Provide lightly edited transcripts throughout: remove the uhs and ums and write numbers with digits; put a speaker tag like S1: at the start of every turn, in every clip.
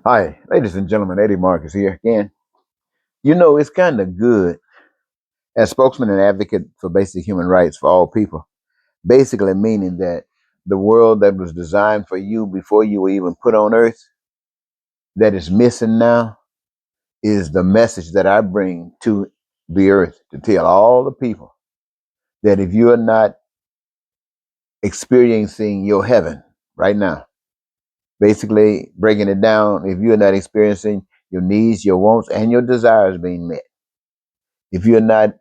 S1: Hi, ladies and gentlemen, Eddie Marcus here again. You know, it's kind of good as spokesman and advocate for basic human rights for all people, basically meaning that the world that was designed for you before you were even put on earth, that is missing now, is the message that I bring to the earth to tell all the people that if you are not experiencing your heaven right now, basically breaking it down, if you're not experiencing your needs, your wants, and your desires being met, if you're not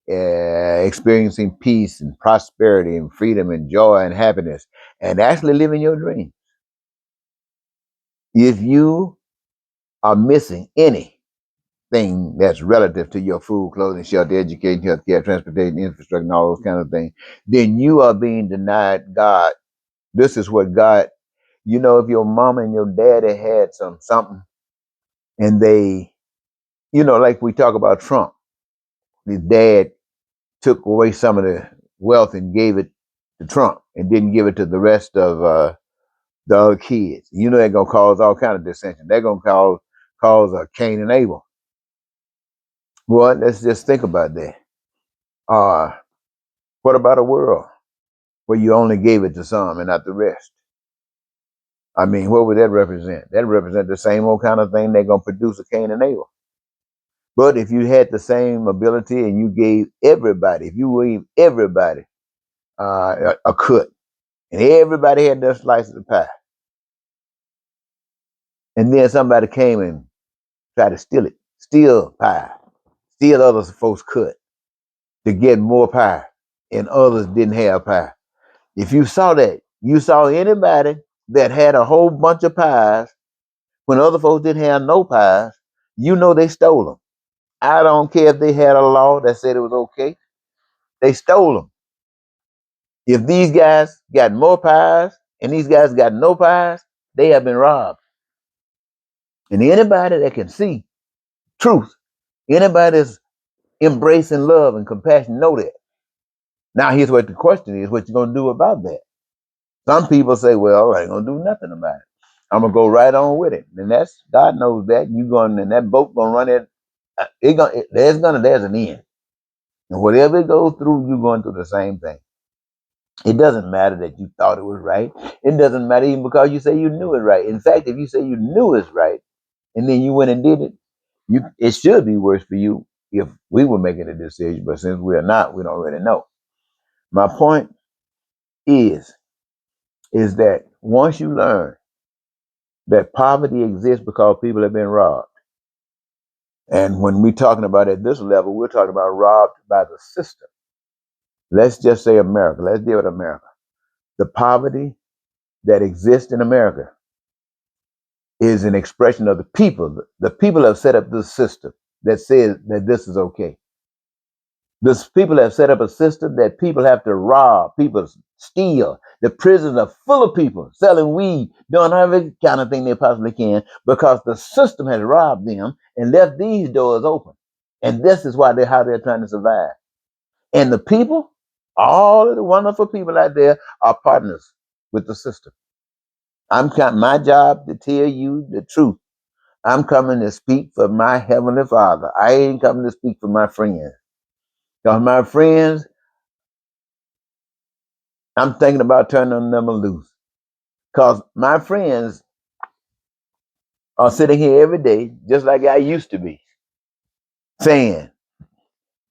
S1: experiencing peace and prosperity and freedom and joy and happiness and actually living your dream. If you are missing anything that's relative to your food, clothing, shelter, education, healthcare, transportation, infrastructure, and all those kind of things, then you are being denied God. This is what God, if your mom and your daddy had something and they, like we talk about Trump, his dad took away some of the wealth and gave it to Trump and didn't give it to the rest of the other kids. They're gonna cause all kind of dissension. They're gonna cause a Cain and Abel. Well, let's just think about that. Uh, what about a world where you only gave it to some and not the rest? I mean, what would that represent? That represent the same old kind of thing. They're gonna produce a Cain and Abel. But if you had the same ability and you gave everybody, if you gave everybody a cut, and everybody had their slice of the pie, and then somebody came and tried to steal it, steal pie, steal other folks' cut to get more pie, and others didn't have pie. If you saw that, you saw anybody that had a whole bunch of pies when other folks didn't have no pies, they stole them. I don't care if they had a law that said it was okay. They stole them. If these guys got more pies and these guys got no pies, they have been robbed. And anybody that can see truth, anybody that's embracing love and compassion, know that. Now, here's what the question is: what you gonna do about that? Some people say, "Well, I ain't gonna do nothing about it. I'm gonna go right on with it." And that's God knows that you going and that boat gonna run it. There's an end, and whatever it goes through, you're going through the same thing. It doesn't matter that you thought it was right. It doesn't matter even because you say you knew it right. In fact, if you say you knew it's right and then you went and did it, it should be worse for you if we were making a decision. But since we are not, we don't really know. My point is is that once you learn that poverty exists because people have been robbed, and when we're talking about at this level, we're talking about robbed by the system. Let's just say America. Let's deal with America. The poverty that exists in America is an expression of the people. The people have set up this system that says that this is okay. This people have set up a system that people have to rob, people steal. The prisons are full of people selling weed, doing every kind of thing they possibly can because the system has robbed them and left these doors open. And this is why how they're trying to survive. And the people, all of the wonderful people out there are partners with the system. My job to tell you the truth. I'm coming to speak for my heavenly Father. I ain't coming to speak for my friends. Because my friends, I'm thinking about turning them loose. Because my friends are sitting here every day, just like I used to be, saying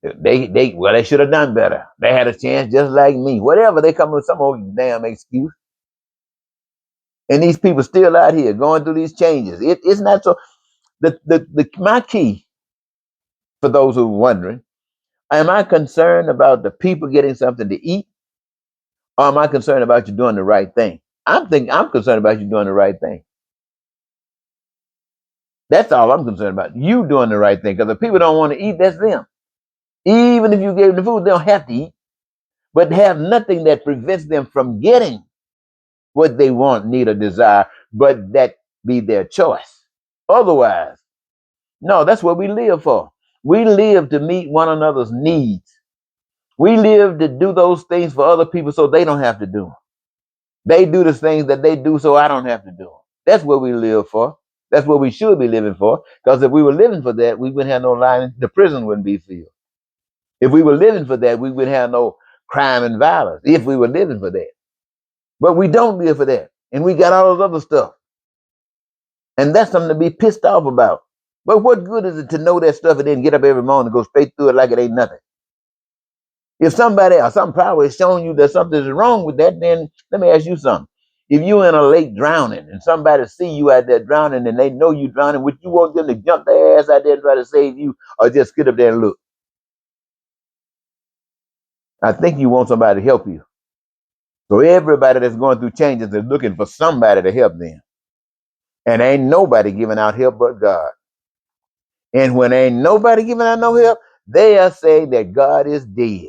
S1: they should have done better. They had a chance just like me. Whatever, they come with some old damn excuse. And these people still out here going through these changes. It's not so. My key for those who are wondering: am I concerned about the people getting something to eat, or am I concerned about you doing the right thing? I'm concerned about you doing the right thing. That's all I'm concerned about. You doing the right thing. Because if people don't want to eat, that's them. Even if you gave them the food, they don't have to eat. But they have nothing that prevents them from getting what they want, need, or desire, but that be their choice. Otherwise, no, that's what we live for. We live to meet one another's needs. We live to do those things for other people so they don't have to do them. They do the things that they do so I don't have to do them. That's what we live for. That's what we should be living for. Because if we were living for that, we wouldn't have no line. The prison wouldn't be filled. If we were living for that, we wouldn't have no crime and violence. If we were living for that, but we don't live for that, and we got all this other stuff, and that's something to be pissed off about. But what good is it to know that stuff and then get up every morning and go straight through it like it ain't nothing? If somebody or some power is showing you that something is wrong with that, then let me ask you something. If you're in a lake drowning and somebody see you out there drowning and they know you drowning, would you want them to jump their ass out there and try to save you, or just get up there and look? I think you want somebody to help you. So everybody that's going through changes is looking for somebody to help them. And ain't nobody giving out help but God. And when ain't nobody giving out no help, they are saying that God is dead.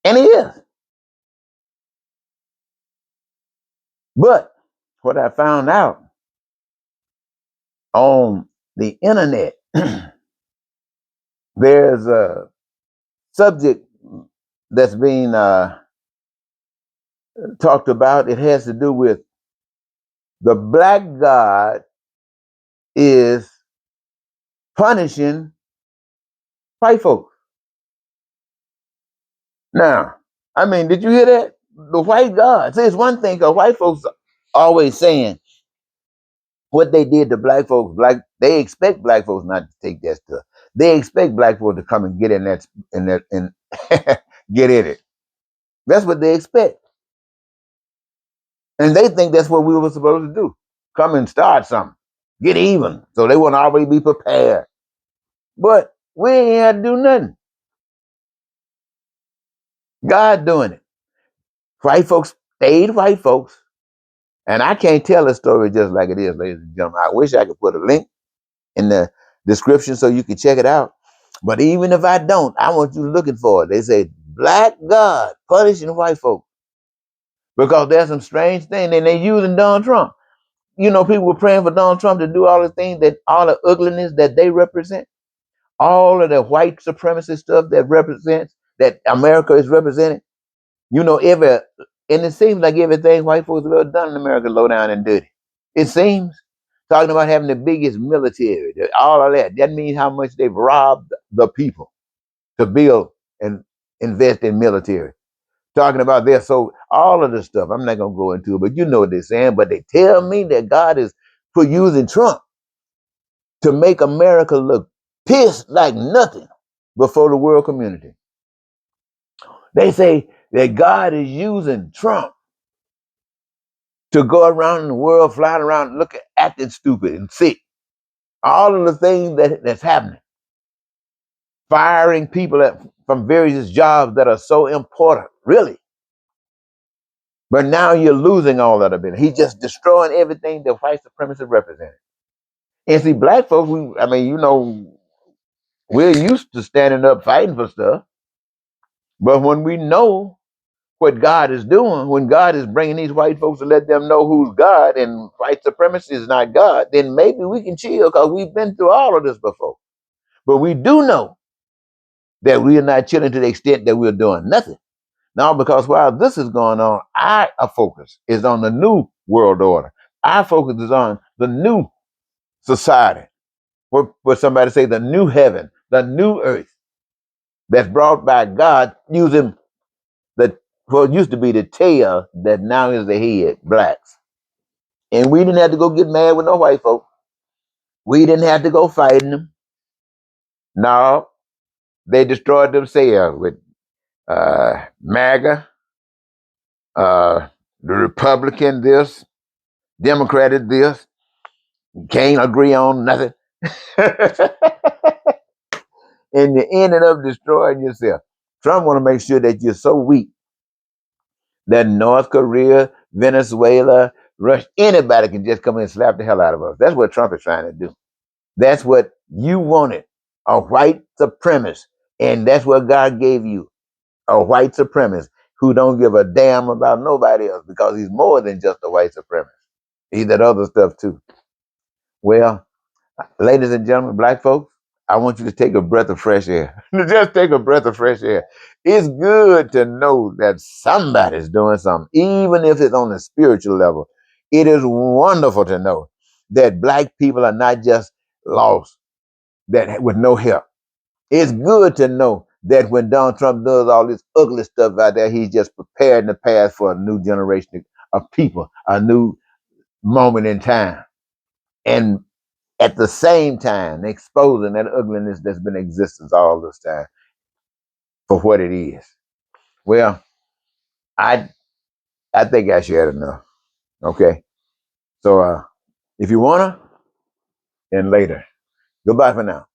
S1: And he is. But what I found out on the internet, there's a subject that's being talked about. It has to do with the black God is punishing white folks. Now, I mean, did you hear that? The white God. See, it's one thing because white folks always saying what they did to black folks. They expect black folks not to take that stuff. They expect black folks to come and get in that and get in it. That's what they expect. And they think that's what we were supposed to do. Come and start something. Get even. So they want to already be prepared. But we ain't had to do nothing. God doing it. White folks stayed white folks. And I can't tell the story just like it is, ladies and gentlemen. I wish I could put a link in the description so you can check it out. But even if I don't, I want you looking for it. They say, black God punishing white folks. Because there's some strange thing. And they using Donald Trump. You know, people were praying for Donald Trump to do all the things all the ugliness that they represent. All of the white supremacist stuff that represents, that America is representing. You know, and it seems like everything white folks have ever done in America low down and dirty. It seems. Talking about having the biggest military, all of that. That means how much they've robbed the people to build and invest in military. Talking about all of this stuff. I'm not gonna go into it, but you know what they're saying. But they tell me that God is for using Trump to make America look pissed like nothing before the world community. They say that God is using Trump to go around the world, flying around, looking, acting stupid and sick. All of the things that's happening. Firing people from various jobs that are so important, really. But now you're losing all that ability. He's just destroying everything that white supremacy represented. And see, black folks, we're used to standing up fighting for stuff. But when we know what God is doing, when God is bringing these white folks to let them know who's God and white supremacy is not God, then maybe we can chill because we've been through all of this before. But we do know that we are not chilling to the extent that we're doing nothing. Now, because while this is going on, our focus is on the new world order. Our focus is on the new society. What somebody say, the new heaven, the new earth that's brought by God using what used to be the tail that now is the head, blacks. And we didn't have to go get mad with no white folk. We didn't have to go fighting them. No, they destroyed themselves with MAGA, the Republican this, Democratic this, can't agree on nothing. And you ended up destroying yourself. Trump want to make sure that you're so weak that North Korea, Venezuela, Russia, anybody can just come in and slap the hell out of us. That's what Trump is trying to do. That's what you wanted, a white supremacist. And that's what God gave you, a white supremacist who don't give a damn about nobody else because he's more than just a white supremacist. He's that other stuff too. Well, ladies and gentlemen, black folks, I want you to take a breath of fresh air. Just take a breath of fresh air. It's good to know that somebody's doing something, even if it's on a spiritual level. It is wonderful to know that black people are not just lost, that with no help. It's good to know that when Donald Trump does all this ugly stuff out there, he's just preparing the path for a new generation of people, a new moment in time. And at the same time, exposing that ugliness that's been in existence all this time for what it is. Well, I I think I shared enough. Okay. So if you wanna, then later. Goodbye for now.